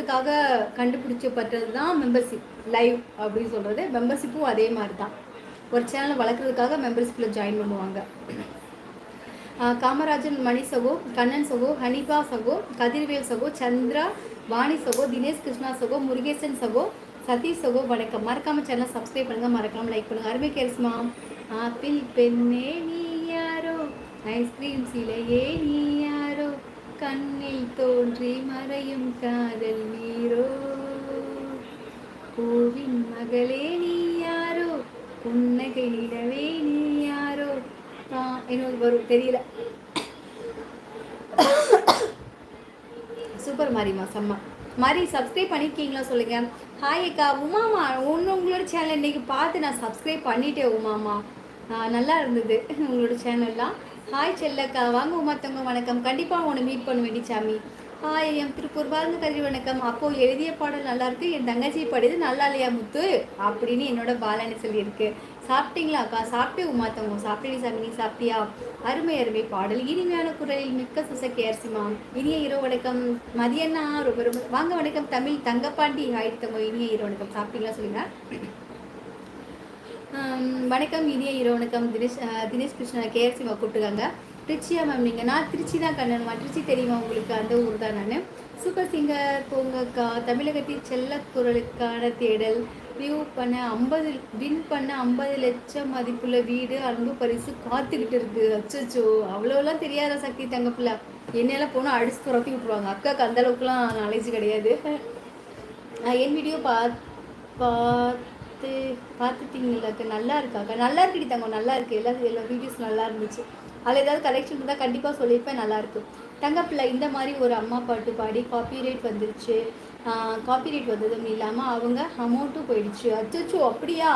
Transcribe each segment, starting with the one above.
வளர்க்குறதுக்காக கண்டுபிடிச்சப்பட்டது தான் membership live அப்படின்னு சொல்கிறது. மெம்பர்ஷிப்பும் அதே மாதிரி தான், ஒரு சேனலை வளர்க்குறதுக்காக மெம்பர்ஷிப்பில் ஜாயின் பண்ணுவாங்க. காமராஜன் மணி சகோ, கண்ணன் சகோ, ஹனிபா சகோ, கதிர்வேல் சகோ, சந்திரா, வாணி சகோ, தினேஷ் கிருஷ்ணா சகோ, முருகேசன் சகோ, சதீஷ் சகோ, வணக்கம். மறக்காம சேனலை சப்ஸ்கிரைப் பண்ணுங்க, மறக்காம லைக் பண்ணுங்க. அருமை கேர்ஸ்மா. ஆப்பிள் பெண்ணே நீ யாரோ, ஐஸ்கிரீம் சிலையே நீ யாரோ, கண்ணில் தோன்றி மறையும் காதல் நீரோ, பூவின் மகளே நீ யாரோ, புன்னகை நிலவே நீ யாரோ. இன்னொரு வரும் தெரியல. சூப்பர் மாரிமா, செம்ம மாதிரி. சப்ஸ்கிரைப் பண்ணியிருக்கீங்களா சொல்லுங்க. ஹாய் அக்கா உமாமா, உங்களோட சேனல் இன்னைக்கு பார்த்து நான் சப்ஸ்கிரைப் பண்ணிட்டேன் உமாமா. நல்லா இருந்தது உங்களோட சேனல்லாம். ஹாய் செல்லக்கா, வாங்க உமாத்தவங்க, வணக்கம். கண்டிப்பாக உன்னை மீட் பண்ண வேண்டி சாமி. ஹாய் என் திருப்பூர் பாருங்க கல்வி, வணக்கம். அப்போது எழுதிய பாடல் நல்லா இருக்கு, என் தங்கச்சி படிது நல்லா இல்லையா முத்து அப்படின்னு என்னோட பாலனை சொல்லியிருக்கு. சாப்பிட்டீங்களா அக்கா? சாப்பிட்டே உமாத்தவங்க, சாப்பிட்டே சாமி, நீ சாப்பிட்டியா? அருமை அருமை பாடல், இனிமையான குரலில் மிக்க சுசக்கி அரிசிமா. இனிய இரவு வணக்கம் மதியண்ணா, ரொம்ப ரொம்ப வாங்க. வணக்கம் தமிழ் தங்கப்பாண்டி, ஆயிடுத்தவங்க, இனிய இரவு வணக்கம். சாப்பிட்டீங்களா சொல்லுங்க. வணக்கம், இனிய இரவு வணக்கம். தினேஷ் கிருஷ்ணா கேஆர்சிமா கூப்பிட்டுருக்காங்க. திருச்சியா மேம் நீங்கள்? நான் திருச்சி தான் கண்ணனுமா. திருச்சி தெரியுமா உங்களுக்கு? அந்த ஊர் தான் நான். சூப்பர் சிங்கர் போங்கக்கா. தமிழகத்தில் செல்ல குரலுக்கான தேடல் வியூ பண்ண 50 வின் பண்ண 50 லட்சம் மதிப்புள்ள வீடு அன்பு பரிசு காத்துக்கிட்டு இருக்கு. அச்சோ, அவ்வளோலாம் தெரியாத சக்தி தங்கப்பில்ல. என்னெல்லாம் போனால் அடிச்சு துரத்தி விட்டுருவாங்க. அக்காவுக்கு அந்த அளவுக்குலாம் நாலேஜ் கிடையாது. என் வீடியோ பார்த்துட்டீங்களாக்கா? நல்லா இருக்காக்கா? நல்லா இருக்குடி தங்கம், நல்லா இருக்குது. எல்லா வீடியோஸ் நல்லா இருந்துச்சு. அதில் ஏதாவது கலெக்ஷன் இருந்தால் கண்டிப்பாக சொல்லியிருப்பேன். நல்லாயிருக்கு தங்கப்பிள்ளை. இந்த மாதிரி ஒரு அம்மா பாட்டு பாடி காப்பிரைட் வந்துருச்சு. காப்பிரைட் வந்ததும் இல்லாமல் அவங்க அமௌண்ட்டும் போயிடுச்சு. அச்சோ, அப்படியா?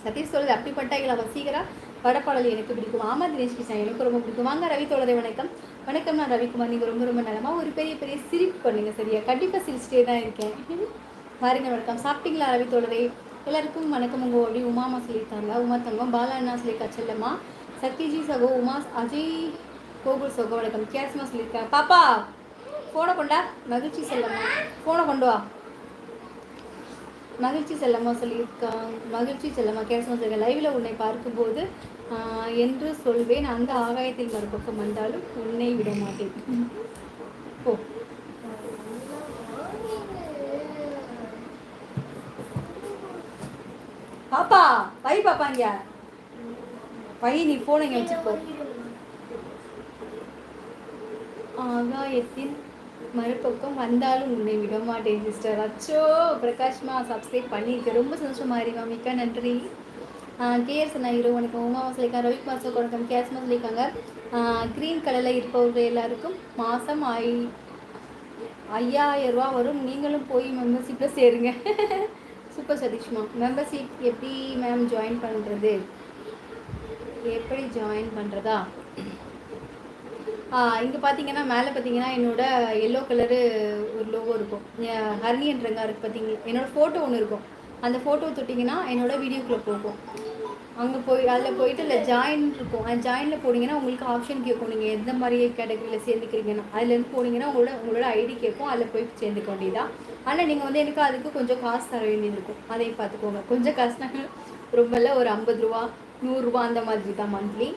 சதீஷ் சொல்லுது அப்படிப்பட்டாங்களா? வசீகரா படப்பாடல் எனக்கு பிடிக்கும். ஆமாம் தினேஷ் கிருஷ்ணா, எனக்கு ரொம்ப பிடிக்கும். வாங்க ரவி தோழரை, வணக்கம். வணக்கம், நான் ரவிக்குமார். நீங்கள் ரொம்ப ரொம்ப நலமாக ஒரு பெரிய பெரிய சிரிப்பு பண்ணுங்கள், சரியா? கண்டிப்பாக சிரிச்சிட்டே தான் இருக்கேன். பாருங்க, வணக்கம். சாப்பிட்டீங்களா ரவி தோழரை? எல்லாருக்கும் வணக்கம். உங்கள் அப்படி உமாமா சொல்லியிருக்காங்க. உமா தங்கம், பாலா அண்ணா சொல்லியிருக்கா, செல்லம்மா, சத்யஜி சகோ, உமா, அஜய் கோகுல் சகோ, வணக்கம். கேஸ்மா சொல்லியிருக்கேன். பாப்பா ஃபோனை கொண்டா. மகிழ்ச்சி செல்லம்மா, ஃபோனை கொண்டு வா. மகிழ்ச்சி செல்லம்மா சொல்லியிருக்காங்க. மகிழ்ச்சி செல்லம்மா கேஸ்மா சொல்லியிருக்கேன். லைவில் உன்னை பார்க்கும்போது என்று சொல்வேன், அந்த ஆகாயத்தில் மறுபக்கம் வந்தாலும் உன்னை விட மாட்டேன். ஓ, பாப்பா பை, பாப்பா இங்க பை, நீ போன இங்க வச்சுப்போ. ஆகாயத்தின் மறுபக்கம் வந்தாலும் உன்னை விட மாட்டேன் சிஸ்டர். அச்சோ, பிரகாஷ்மா சப்ஸ்கிரைப் பண்ணியிருக்கேன், ரொம்ப சந்தோஷமா இருமா, மிக்க நன்றி. கேஎஸ் நான் இரவு வணக்கம். உமாவா சொல்லியிருக்காங்க. ரவிக்குமார் சார் வணக்கம். கேஸ்மா சொல்லியிருக்காங்க. க்ரீன் கலரில் இருப்பவர்கள் எல்லாருக்கும் மாதம் 5000 ரூபா வரும், நீங்களும் போய் மெம்பர்ஷிப்பில் சேருங்க. சூப்பர் சதீஷ்மா. மெம்பர்ஷிப் எப்படி மேம் ஜாயின் பண்ணுறது? எப்படி ஜாயின் பண்ணுறதா? இங்கே பார்த்தீங்கன்னா மேலே பார்த்தீங்கன்னா என்னோட எல்லோ கலரு ஒரு லோகோ இருக்கும். ஹர்னியன்றங்க இருக்குது பார்த்தீங்களா? என்னோடய ஃபோட்டோ ஒன்று இருக்கும். அந்த ஃபோட்டோ தொட்டிங்கன்னா என்னோடய வீடியோக்குள்ளே போகும். அங்கே அதில் போயிட்டு இல்லை ஜாயின் இருக்கும். அந்த ஜாயினில் போனீங்கன்னா உங்களுக்கு ஆப்ஷன் கேட்கும், நீங்கள் எந்த மாதிரி கேட்டகரியில் சேர்ந்துக்கிறீங்கன்னா அதுலேருந்து போனீங்கன்னா உங்களோட ஐடி கேட்கும். அதில் போய் சேர்ந்துக்க வேண்டியதான். ஆனால் நீங்கள் வந்து எனக்கு அதுக்கு கொஞ்சம் காசு தர வேண்டியது இருக்கும். அதையும் பார்த்துக்கோங்க. கொஞ்சம் காசுனாங்க, ரொம்ப இல்லை, ஒரு 50 ரூபா 100 ரூபா அந்த மாதிரி தான் மந்த்லி.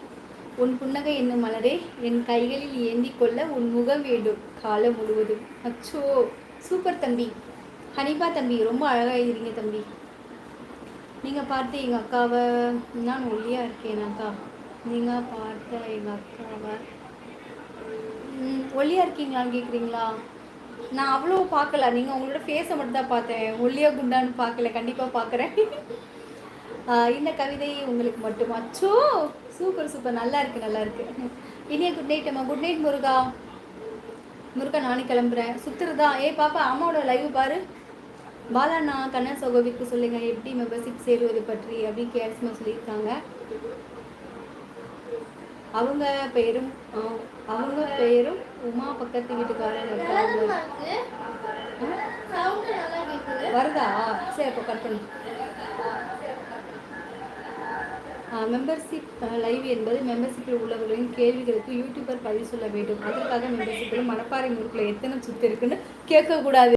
உன் புன்னகை என்னும் மலரே என் கைகளில் ஏந்தி கொள்ள உன் முகம் வேண்டும் காலம் முழுவதும். அச்சோ, சூப்பர் தம்பி. ஹனிபா தம்பி, ரொம்ப அழகாக எழுதுறீங்க தம்பி. நீங்கள் பார்த்து எங்கள் அக்காவை, நான் ஒல்லியாக இருக்கேன் அக்கா, நீங்கள் பார்த்த எங்கள் அக்காவை ஒல்லியாக இருக்கீங்களான்னு கேட்குறீங்களா? நான் அவ்வளோ பார்க்கல, நீங்கள் உங்களோட ஃபேஸை மட்டும் தான் பார்த்தேன், ஒல்லியாக குண்டான்னு பார்க்கல. கண்டிப்பாக பார்க்குறேன். இந்த கவிதை உங்களுக்கு மட்டும். அச்சோ, சூப்பர் சூப்பர், நல்லா இருக்குது நல்லா இருக்குது. இனிய குட் நைட் அம்மா. குட் நைட் முருகா. முருகா நானும் கிளம்புறேன். சுற்றுறதா? பாப்பா அம்மாவோட லைவ் பாரு. பாலாண்ணா கண்ணன் சகோவிற்கு சொல்லுங்கள் எப்படி மெம்பர்ஷிப் சேருவது பற்றி அப்படின்னு கேஸ்மா சொல்லியிருக்காங்க. அவங்க பெயரும் உமா, பக்கத்து வீட்டுக்காரர் வருதா? சரி, இப்போ கட் பண்ணி. மெம்பர்ஷிப் லைவ் என்பது மெம்பர்ஷிப்பில் உள்ளவர்களின் கேள்விகளுக்கு யூடியூபர் பதில் சொல்ல வேண்டும். அதற்காக மெம்பர்ஷிப்பில் மணப்பாறை முறுக்கில் எத்தனை சுத்து இருக்குன்னு கேட்கக்கூடாது.